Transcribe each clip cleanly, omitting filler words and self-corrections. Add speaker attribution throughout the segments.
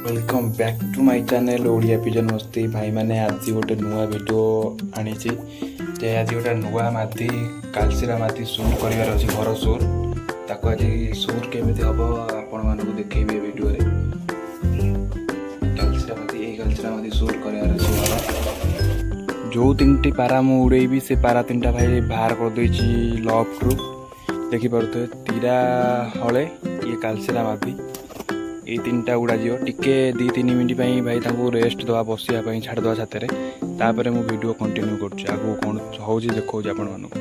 Speaker 1: Welcome back to my channel Odia pigeon मस्ती भाई मैंने आज गोटे नुआ वीडियो आनी आज गोटे नुआ माती कालसीरा माती सुट करार अच्छे घर सुर ताको आज सुट केमी हम आपण मानक देखी वीडियो कालसीरा माती सुट करार अच्छे घर जो तीन पारा मु उड़ेबी से पारा तीन भाई बाहर करदे लफ्ट रु देखिपे तीरा हले ये कालसीरा माती ये तीन टा उड़ा जी टिके 2-3 मिनट भाई रेस्ट दवा बसापी छाड़देवा छाते तापर मु वीडियो कंटिन्यू करूँ कौन हो देखा आपण मानक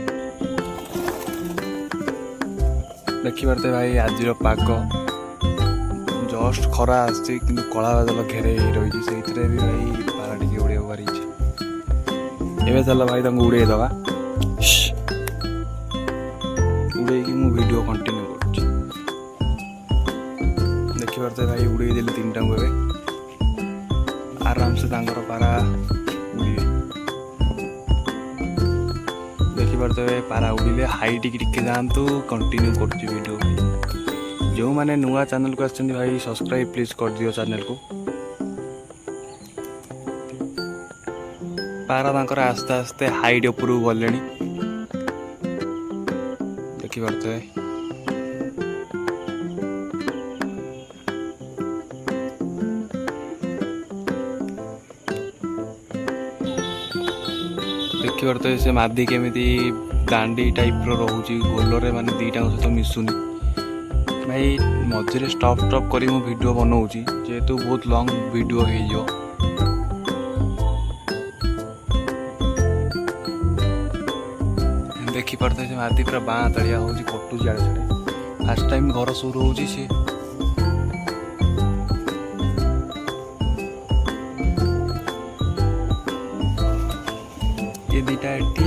Speaker 1: देखिपे भाई आज पाग जस्ट खरा आसी कि कला बादल घेरे रही से भी भाई पारा टी उड़े बारी एवं चल भाई उड़े दवा उड़े मु वीडियो कंटिन्यू देखिपे भाई उड़े देली तीन टा ए आराम से पारा उड़े देखिपे पारा उड़े हाइट टिके जातु कंटिन्यू कर वीडियो भाई जो मैंने नुआ चैनल को आछन भाई सब्सक्राइब प्लीज कर दियो चैनल को पारा आस्ते आस्ते हाइट उपरू गले देखिपे देखिपे से मादी केमी दांडी टाइप रोचे गोलरे माने दीटा सहित मिसुनी भाई मझे स्टॉप स्टॉप कर वीडियो बनाऊँगी जेहेतु बहुत लॉन्ग वीडियो हो देखिपे से मादी पूरा बाँ तलिया हो कटुच आड़े साड़े फास्ट टाइम घर शुरू हो ये दीटा एटी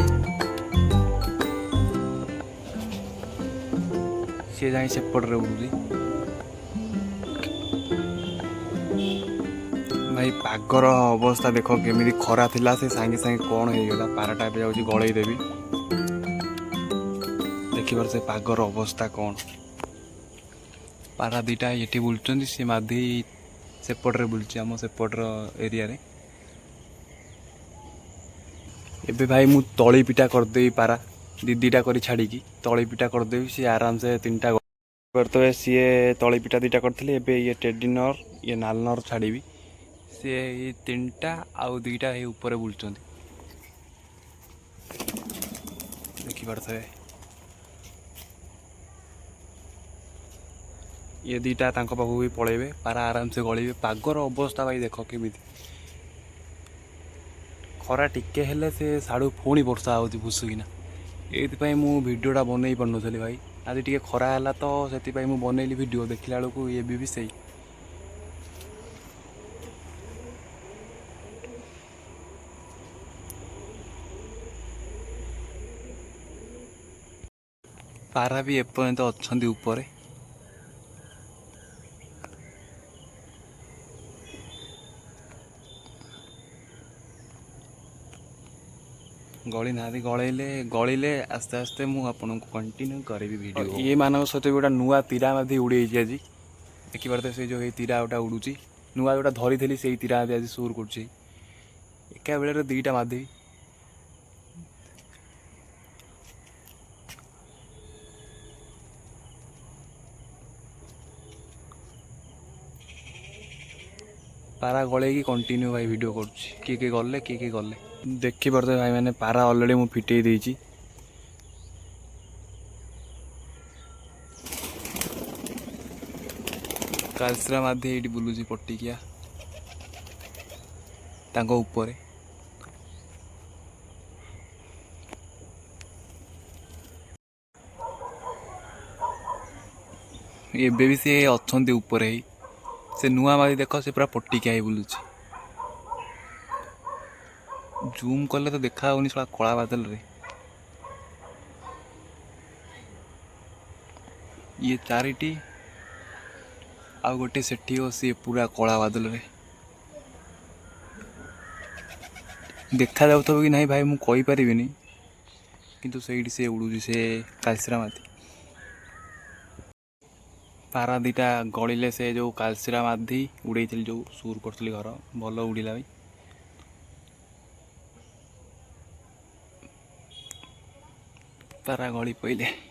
Speaker 1: सी जा सेपटे उड़ूची भाई पागर अवस्था देख केमी खरा थिला से सांगे सांगे कौन हो गला पाराटा ए जाऊँगी गलई देवी देखिए से पागर अवस्था कौन पारा दीटा ये बुलूँ सी माधी सेपटे बुलूँ आम सेपटर एरिया रे एबे भाई मु तली पिटा करदेवी पारा दीटा कर छाड़ी तली पिटा करदेवी सी आराम से तीन टा तो सी तली पिटा दीटा करते ये टेडिनर ये नालनर छाड़ी सी ये तीन टा आउ दीटा ये ऊपर बुलूँ देखिपे ये दीटा पाखक भी पलैबे पारा आराम से गलिबे पागर अवस्था भाई देख केमी खरा टिके हेले से साड़ू पुणी वर्षा हो भुसुकिना ये मु वीडियोटा बनई पार्नी भाई आज टी खरा है तो से मु बनैली वीडियो देखला बेलू ये भी सही पारा भी एपर्यंत अच्छा ऊपर गली ना गलिले आस्ते आस्ते मुझे कंटिन्यू करी वीडियो ये मान सहित गोटा नुआ तीरा मादी उड़े आज देखिपे से जो तीरा गोटा उड़ूची नुआ जोटा धरी थी से तीरा आज सुर कर एका बेले दीटा मादी पारा गले कंटिन्यू भाई वीडियो कर गले किए गले देखिपे भाई मैंने पारा अलरेडी मु फिटे देइची कालसीरा माधी ये बुलूची पटिकिया तांको ऊपर एबे भी से अच्छे ऊपर ही से नुआ मादी देख से पूरा पटिकिया ही बुलूची जूम कले तो देखा होनी थोड़ा कला बादल रे ये चारिटी आ गोटे सेठी हो सी पूरा कला बादल रे देखा जाऊ कि नहीं भाई मु कहि परिबिनी किंतु से उड़ूची से कालसीरा माती पारा दीटा गलिले से जो कालसीरा माधी उड़े जो सुर करी घर भल उड़िला भाई पारा गली पड़े।